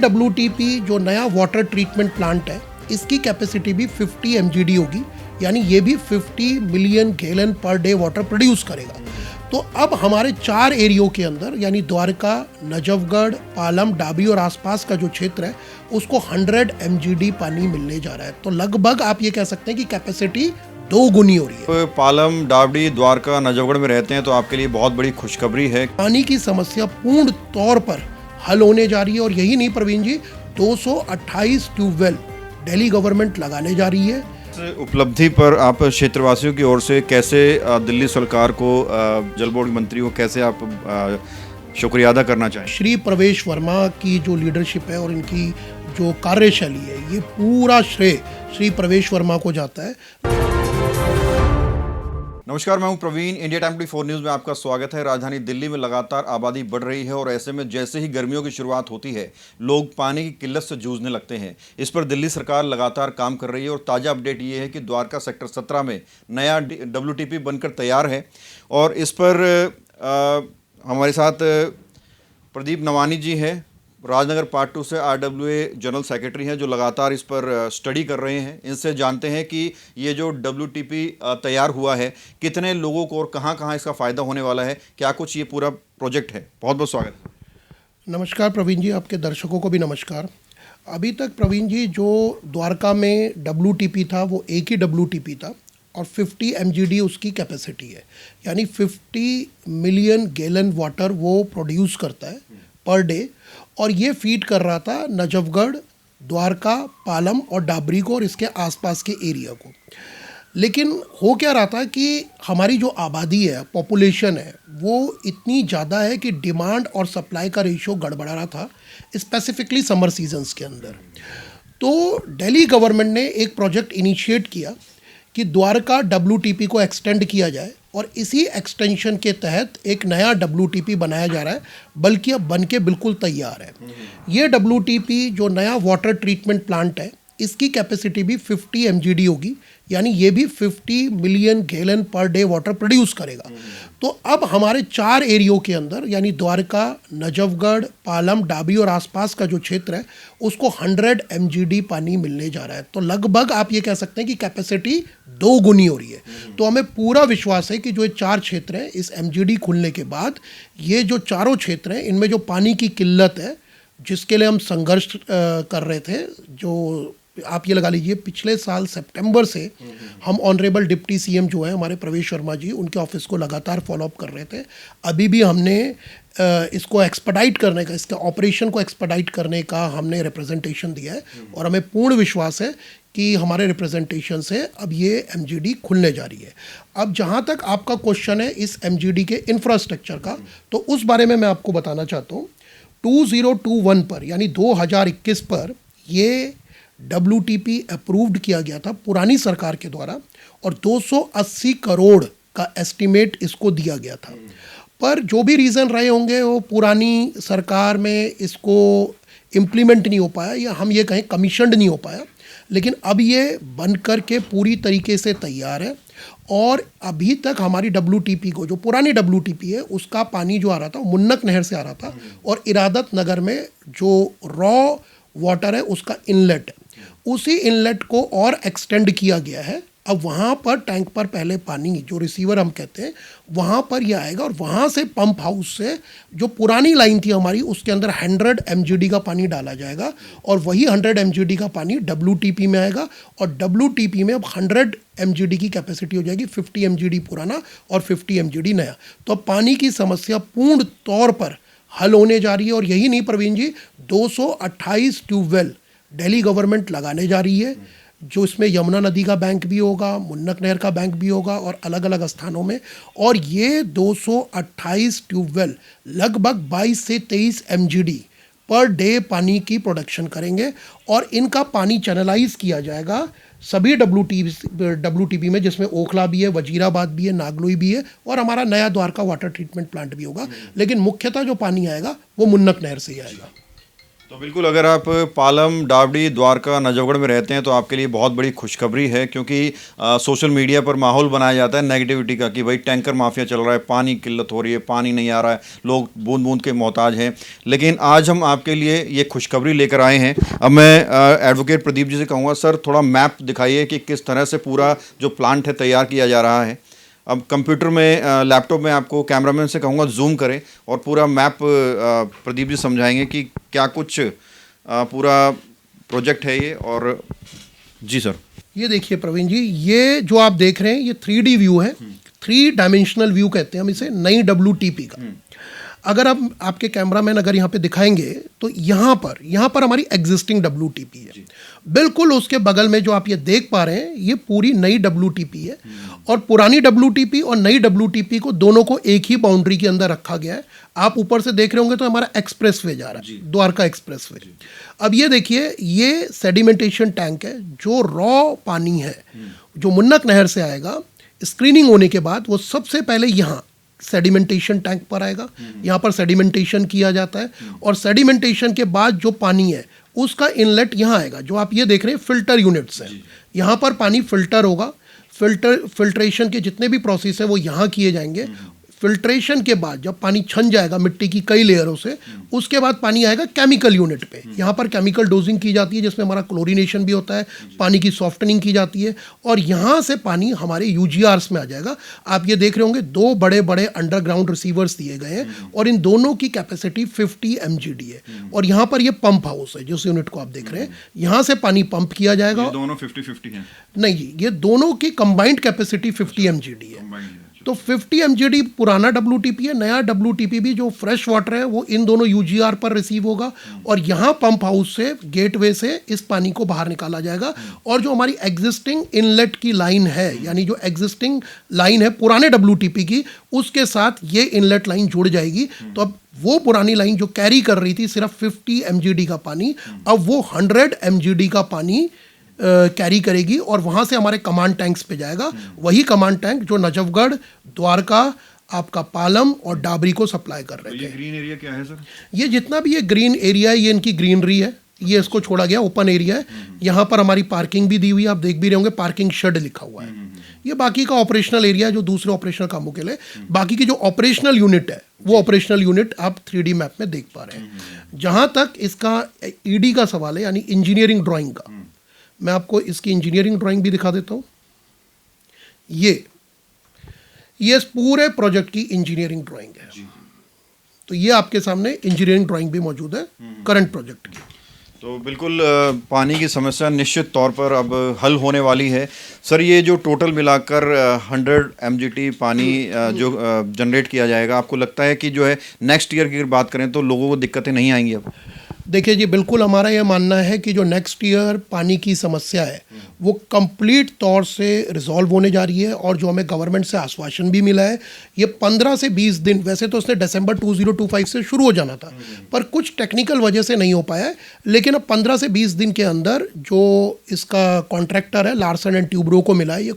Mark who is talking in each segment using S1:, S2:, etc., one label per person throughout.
S1: WTP जो नया water treatment plant है, इसकी कैपेसिटी भी 50 MGD होगी, यानी ये भी 50 million gallon per day water produce करेगा। तो अब हमारे 4 एरियो के अंदर यानी द्वारका, नजफगढ़, पालम, डाबरी और आसपास का जो क्षेत्र है उसको 100 MGD पानी मिलने जा रहा है। तो लगभग आप ये कह सकते हैं कि कैपेसिटी 2 गुनी हो रही है।
S2: तो पालम, डाबरी, द्वारका, नजफगढ़ में रहते हैं तो आपके लिए बहुत बड़ी खुशखबरी है।
S1: पानी की समस्या पूर्ण तौर पर हल होने जा रही है और यही नहीं प्रवीण जी, 228 ट्यूबवेल दिल्ली गवर्नमेंट लगाने जा रही है।
S2: इस उपलब्धि पर आप क्षेत्रवासियों की ओर से कैसे दिल्ली सरकार को, जल बोर्ड मंत्री को कैसे आप शुक्रिया अदा करना चाहें?
S1: श्री प्रवेश वर्मा की जो लीडरशिप है और इनकी जो कार्यशैली है, ये पूरा श्रेय श्री प्रवेश वर्मा को जाता है।
S2: नमस्कार, मैं हूं प्रवीण। इंडिया टाइम 24 न्यूज़ में आपका स्वागत है। राजधानी दिल्ली में लगातार आबादी बढ़ रही है और ऐसे में जैसे ही गर्मियों की शुरुआत होती है, लोग पानी की किल्लत से जूझने लगते हैं। इस पर दिल्ली सरकार लगातार काम कर रही है और ताज़ा अपडेट ये है कि द्वारका सेक्टर 17 में नया WTP बनकर तैयार है और इस पर हमारे साथ प्रदीप नवानी जी हैं, राजनगर पार्ट 2 से RWA जनरल सेक्रेटरी हैं, जो लगातार इस पर स्टडी कर रहे हैं। इनसे जानते हैं कि ये जो WTP तैयार हुआ है, कितने लोगों को और कहाँ कहाँ इसका फ़ायदा होने वाला है, क्या कुछ ये पूरा प्रोजेक्ट है। बहुत बहुत स्वागत।
S1: नमस्कार प्रवीण जी, आपके दर्शकों को भी नमस्कार। अभी तक प्रवीण जी जो द्वारका में WTP था वो एक ही WTP था और 50 MGD उसकी कैपेसिटी है, यानी 50 मिलियन गैलन वाटर वो प्रोड्यूस करता है पर डे और ये फीड कर रहा था नजफगढ़, द्वारका, पालम और डाबरी को और इसके आसपास के एरिया को। लेकिन हो क्या रहा था कि हमारी जो आबादी है, पॉपुलेशन है, वो इतनी ज़्यादा है कि डिमांड और सप्लाई का रेशियो गड़बड़ा रहा था, स्पेसिफिकली समर सीजन्स के अंदर। तो दिल्ली गवर्नमेंट ने एक प्रोजेक्ट इनिशिएट किया कि द्वारका WTP को एक्सटेंड किया जाए और इसी एक्सटेंशन के तहत एक नया WTP बनाया जा रहा है, बल्कि अब बन के बिल्कुल तैयार है। ये WTP जो नया वाटर ट्रीटमेंट प्लांट है, इसकी कैपेसिटी भी 50 MGD होगी, यानी ये भी 50 million gallon per day water produce करेगा। तो अब हमारे 4 एरियो के अंदर यानी द्वारका, नजफगढ़, पालम, डाबरी और आसपास का जो क्षेत्र है उसको 100 MGD पानी मिलने जा रहा है। तो लगभग आप ये कह सकते हैं कि कैपेसिटी 2 गुनी हो रही है। तो हमें पूरा विश्वास है कि जो ये 4 क्षेत्र हैं, इस MGD खुलने के बाद ये जो चारों क्षेत्र हैं, इनमें जो पानी की किल्लत है, जिसके लिए हम संघर्ष कर रहे थे, जो आप ये लगा लीजिए पिछले साल सितंबर से हम ऑनरेबल डिप्टी CM जो है हमारे प्रवेश वर्मा जी, उनके ऑफिस को लगातार फॉलोअप कर रहे थे। अभी भी हमने इसको एक्सपेडाइट करने का, इसके ऑपरेशन को एक्सपेडाइट करने का हमने रिप्रेजेंटेशन दिया है और हमें पूर्ण विश्वास है कि हमारे रिप्रेजेंटेशन से अब ये MGD खुलने जा रही है। अब जहाँ तक आपका क्वेश्चन है इस MGD के इंफ्रास्ट्रक्चर का, तो उस बारे में मैं आपको बताना चाहता हूँ। 2021 पर यानी 2021 पर ये WTP अप्रूव्ड किया गया था पुरानी सरकार के द्वारा और 280 करोड़ का एस्टिमेट इसको दिया गया था। पर जो भी रीज़न रहे होंगे, वो पुरानी सरकार में इसको इम्प्लीमेंट नहीं हो पाया या हम ये कहें कमीशन्ड नहीं हो पाया। लेकिन अब ये बन कर के पूरी तरीके से तैयार है और अभी तक हमारी WTP को, जो पुरानी WTP है, उसका पानी जो आ रहा था वो मुन्नक नहर से आ रहा था और इरादत नगर में जो रॉ वाटर है उसका इनलेट है, उसी इनलेट को और एक्सटेंड किया गया है। अब वहाँ पर टैंक पर पहले पानी, जो रिसीवर हम कहते हैं, वहाँ पर ये आएगा और वहाँ से पंप हाउस से जो पुरानी लाइन थी हमारी, उसके अंदर 100 MGD का पानी डाला जाएगा और वही 100 MGD का पानी WTP में आएगा और WTP में अब 100 MGD की कैपेसिटी हो जाएगी, 50 MGD पुराना और 50 MGD नया। तो अब पानी की समस्या पूर्ण तौर पर हल होने जा रही है और यही नहीं प्रवीण जी, 228 ट्यूबवेल दिल्ली गवर्नमेंट लगाने जा रही है, जो इसमें यमुना नदी का बैंक भी होगा, मुन्नक नहर का बैंक भी होगा और अलग अलग स्थानों में। और ये 228 ट्यूबवेल लगभग 22 से 23 MGD पर डे पानी की प्रोडक्शन करेंगे और इनका पानी चैनलाइज किया जाएगा सभी WTP में, जिसमें ओखला भी है, वजीराबाद भी है, नागलोई भी है और हमारा नया द्वारका वाटर ट्रीटमेंट प्लांट भी होगा। लेकिन मुख्यतः जो पानी आएगा वो मुन्नक नहर से ही आएगा।
S2: तो बिल्कुल, अगर आप पालम, डावडी, द्वारका, नजफगढ़ में रहते हैं तो आपके लिए बहुत बड़ी खुशखबरी है, क्योंकि सोशल मीडिया पर माहौल बनाया जाता है नेगेटिविटी का कि भाई टैंकर माफिया चल रहा है, पानी की किल्लत हो रही है, पानी नहीं आ रहा है, लोग बूंद बूंद के मोहताज हैं। लेकिन आज हम आपके लिए ये खुशखबरी लेकर आए हैं। अब मैं एडवोकेट प्रदीप जी से कहूँगा, सर थोड़ा मैप दिखाइए कि किस तरह से पूरा जो प्लांट है तैयार किया जा रहा है। अब कंप्यूटर में, लैपटॉप में आपको कैमरामैन से कहूँगा जूम करें और पूरा मैप प्रदीप जी समझाएंगे कि क्या कुछ पूरा प्रोजेक्ट है ये। और जी सर।
S1: ये देखिए प्रवीण जी, ये जो आप देख रहे हैं ये 3D व्यू है, 3 डायमेंशनल व्यू कहते हैं हम इसे, नई WTP का। अगर आप आपके कैमरामैन अगर यहाँ पे दिखाएंगे तो यहाँ पर हमारी एग्जिस्टिंग WTP है। बिल्कुल उसके बगल में जो आप ये देख पा रहे हैं ये पूरी नई WTP है, और पुरानी WTP और नई WTP को दोनों को एक ही बाउंड्री के अंदर रखा गया है। आप ऊपर से देख रहे होंगे तो हमारा एक्सप्रेसवे जा रहा है, द्वारका एक्सप्रेसवे। अब ये देखिए, ये सेडिमेंटेशन टैंक है जो रॉ पानी है जो मुन्नक नहर से आएगा, स्क्रीनिंग होने के बाद वो सबसे पहले यहाँ सेडिमेंटेशन टैंक पर आएगा। यहाँ पर सेडिमेंटेशन किया जाता है, और सेडिमेंटेशन के बाद जो पानी है उसका इनलेट यहाँ आएगा। जो आप ये देख रहे हैं फिल्टर यूनिट्स हैं, यहाँ पर पानी फिल्टर होगा। फिल्ट्रेशन के जितने भी प्रोसेस है वो यहाँ किए जाएंगे। फिल्ट्रेशन के बाद जब पानी छन जाएगा मिट्टी की कई लेयरों से, उसके बाद पानी आएगा केमिकल यूनिट पे। यहाँ पर केमिकल डोजिंग की जाती है जिसमें हमारा क्लोरीनेशन भी होता है, पानी की सॉफ्टनिंग की जाती है, और यहाँ से पानी हमारे UGRs में आ जाएगा। आप ये देख रहे होंगे 2 बड़े बड़े अंडरग्राउंड रिसीवर्स दिए गए हैं, और इन दोनों की कैपेसिटी 50 mgd है। और यहाँ पर ये पंप हाउस है जिस यूनिट को आप देख रहे हैं, यहाँ से पानी पंप किया जाएगा।
S2: ये दोनों 50-50 हैं?
S1: नहीं जी, ये दोनों की कंबाइंड कैपेसिटी 50 mgd है। तो 50 mgd पुराना WTP है, नया WTP भी जो फ्रेश वाटर है वो इन दोनों UGR पर रिसीव होगा, और यहाँ पंप हाउस से, गेटवे से इस पानी को बाहर निकाला जाएगा। और जो हमारी एग्जिस्टिंग इनलेट की लाइन है, यानी जो एग्जिस्टिंग लाइन है पुराने WTP की, उसके साथ ये इनलेट लाइन जुड़ जाएगी। तो अब वो पुरानी लाइन जो कैरी कर रही थी सिर्फ 50 mgd का पानी, अब वो 100 mgd का पानी कैरी करेगी, और वहाँ से हमारे कमांड टैंक्स पे जाएगा। वही कमांड टैंक जो नजफगढ़, द्वारका, आपका पालम और डाबरी को सप्लाई कर रहे थे।
S2: ये ग्रीन एरिया क्या है सर?
S1: ये जितना भी ये ग्रीन एरिया है ये इनकी ग्रीनरी है, ये इसको छोड़ा गया ओपन एरिया है। यहाँ पर हमारी पार्किंग भी दी हुई है, आप देख भी रहे होंगे पार्किंग शेड लिखा हुआ है। ये बाकी का ऑपरेशनल एरिया जो दूसरे ऑपरेशनल कामों के लिए, बाकी की जो ऑपरेशनल यूनिट है वो ऑपरेशनल यूनिट आप 3D मैप में देख पा रहे हैं। जहाँ तक इसका ED का सवाल है, यानी इंजीनियरिंग ड्राइंग का, मैं आपको इसकी इंजीनियरिंग ड्राइंग भी दिखा देता हूँ। ये इस पूरे प्रोजेक्ट की इंजीनियरिंग ड्राइंग है। तो ये आपके सामने इंजीनियरिंग ड्राइंग भी मौजूद है करंट प्रोजेक्ट की।
S2: तो बिल्कुल पानी की समस्या निश्चित तौर पर अब हल होने वाली है। सर ये जो टोटल मिलाकर 100 mgd पानी जो जनरेट किया जाएगा, आपको लगता है कि जो है नेक्स्ट ईयर की अगर बात करें तो लोगों को दिक्कतें नहीं आएंगी अब?
S1: देखिए जी, बिल्कुल हमारा ये मानना है कि जो नेक्स्ट ईयर पानी की समस्या है वो कंप्लीट तौर से रिजॉल्व होने जा रही है, और जो हमें गवर्नमेंट से आश्वासन भी मिला है, ये 15 से 20 दिन, वैसे तो उसने दिसंबर 2025 से शुरू हो जाना था, पर कुछ टेक्निकल वजह से नहीं हो पाया है। लेकिन अब 15 से 20 दिन के अंदर जो इसका कॉन्ट्रैक्टर है, लार्सन एंड ट्यूब्रो को मिला है ये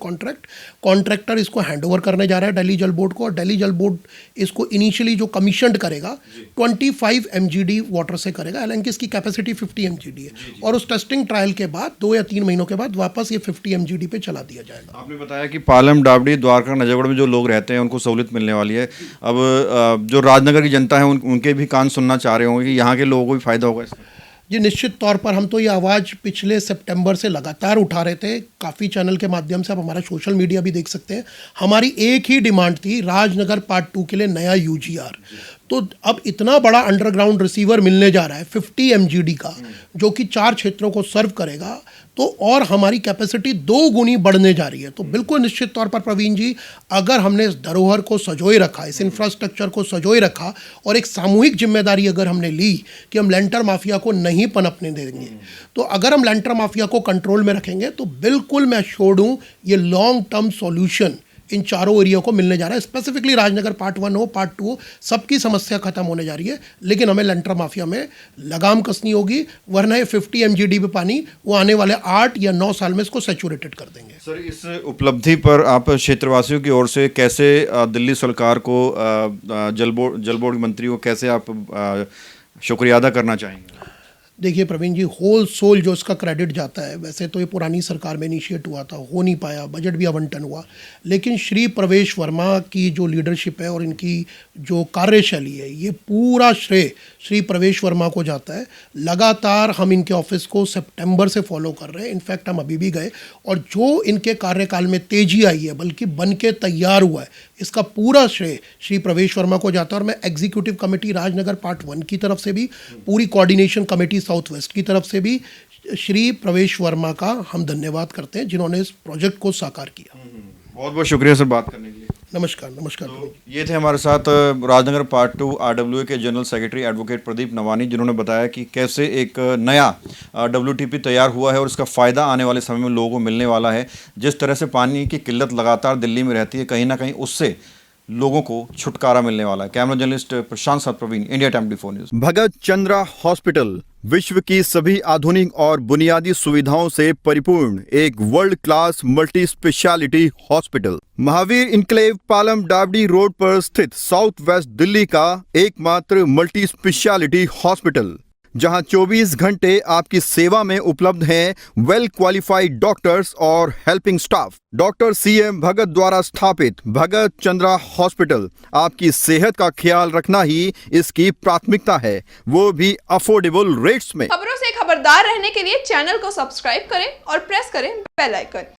S1: कॉन्ट्रैक्टर इसको हैंडओवर करने जा रहा है दिल्ली जल बोर्ड को, और दिल्ली जल बोर्ड इसको इनिशियली जो कमीशनड करेगा 25 mgd वाटर से करेगा, हालांकि इसकी कैपेसिटी 50 mgd है। और उस टेस्टिंग ट्रायल के बाद 2 या 3 महीनों के बाद वापस ये 50 mgd पे चला दिया जाएगा।
S2: आपने बताया कि पालम, डाबडी, द्वारका, नजफगढ़ में जो लोग रहते हैं उनको सहूलियत मिलने वाली है। अब जो राजनगर की जनता है उनके भी कान सुनना चाह रहे होंगे कि यहाँ के लोगों को भी फायदा होगा इसका।
S1: जी निश्चित तौर पर हम तो ये आवाज़ पिछले सितंबर से लगातार उठा रहे थे, काफ़ी चैनल के माध्यम से, आप हमारा सोशल मीडिया भी देख सकते हैं। हमारी एक ही डिमांड थी, राजनगर पार्ट 2 के लिए नया UGR। तो अब इतना बड़ा अंडरग्राउंड रिसीवर मिलने जा रहा है 50 mgd का, जो कि 4 क्षेत्रों को सर्व करेगा, तो और हमारी कैपेसिटी 2 गुनी बढ़ने जा रही है। तो बिल्कुल निश्चित तौर पर प्रवीण जी, अगर हमने इस धरोहर को सजोए रखा, इस इंफ्रास्ट्रक्चर को सजोए रखा, और एक सामूहिक जिम्मेदारी अगर हमने ली कि हम लैंटर माफिया को नहीं पनपने देंगे, तो अगर हम लैंटर माफिया को कंट्रोल में रखेंगे तो बिल्कुल मैं श्योर हूँ ये लॉन्ग टर्म सॉल्यूशन इन चारों एरिया को मिलने जा रहा है। स्पेसिफिकली राजनगर पार्ट 1 हो, पार्ट 2 हो, सबकी समस्या खत्म होने जा रही है। लेकिन हमें लैंटर माफिया में लगाम कसनी होगी, वरना ये 50 mgd पे पानी वो आने वाले 8 या 9 साल में इसको सैचुरेटेड कर देंगे।
S2: सर इस उपलब्धि पर आप क्षेत्रवासियों की ओर से कैसे दिल्ली सरकार को, जल बोर्ड मंत्री को कैसे आप शुक्रिया अदा करना चाहेंगे?
S1: देखिए प्रवीण जी, होल सोल जो इसका क्रेडिट जाता है, वैसे तो ये पुरानी सरकार में इनिशिएट हुआ था, हो नहीं पाया, बजट भी आवंटन हुआ, लेकिन श्री प्रवेश वर्मा की जो लीडरशिप है और इनकी जो कार्यशैली है, ये पूरा श्रेय श्री प्रवेश वर्मा को जाता है। लगातार हम इनके ऑफिस को सितंबर से फॉलो कर रहे हैं, इनफैक्ट हम अभी भी गए, और जो इनके कार्यकाल में तेजी आई है, बल्कि बन के तैयार हुआ है, इसका पूरा श्रेय श्री प्रवेश वर्मा को जाता है। और मैं एग्जीक्यूटिव कमेटी राजनगर पार्ट 1 की तरफ से भी, पूरी कोऑर्डिनेशन कमेटी साउथ वेस्ट की तरफ से भी श्री प्रवेश वर्मा का हम धन्यवाद करते हैं, जिन्होंने इस प्रोजेक्ट को साकार किया।
S2: बहुत बहुत शुक्रिया सर बात करने के लिए।
S1: नमस्कार। नमस्कार।
S2: ये थे हमारे साथ राजनगर पार्ट 2 RWA के general secretary advocate Pradeep Nawani, जिन्होंने बताया कि कैसे एक नया WTP तैयार हुआ है और इसका फ़ायदा आने वाले समय में लोगों को मिलने वाला है। जिस तरह से पानी की किल्लत लगातार दिल्ली में रहती है, कहीं ना कहीं उससे लोगों को छुटकारा मिलने वाला है। कैमरा जर्नलिस्ट प्रशांत साथ प्रवीण, इंडिया टाइम 24 न्यूज़।
S3: भगत चंद्रा हॉस्पिटल विश्व की सभी आधुनिक और बुनियादी सुविधाओं से परिपूर्ण एक world class multi speciality hospital, Mahavir enclave Palam Dabri road पर स्थित साउथ वेस्ट दिल्ली का एकमात्र मल्टी स्पेशलिटी हॉस्पिटल, जहां 24 घंटे आपकी सेवा में उपलब्ध हैं वेल क्वालिफाइड डॉक्टर्स और हेल्पिंग स्टाफ। डॉक्टर CM भगत द्वारा स्थापित भगत चंद्रा हॉस्पिटल आपकी सेहत का ख्याल रखना ही इसकी प्राथमिकता है, वो भी अफोर्डेबल रेट्स में।
S4: खबरों से खबरदार रहने के लिए चैनल को सब्सक्राइब करें और प्रेस करें बेल आइकन।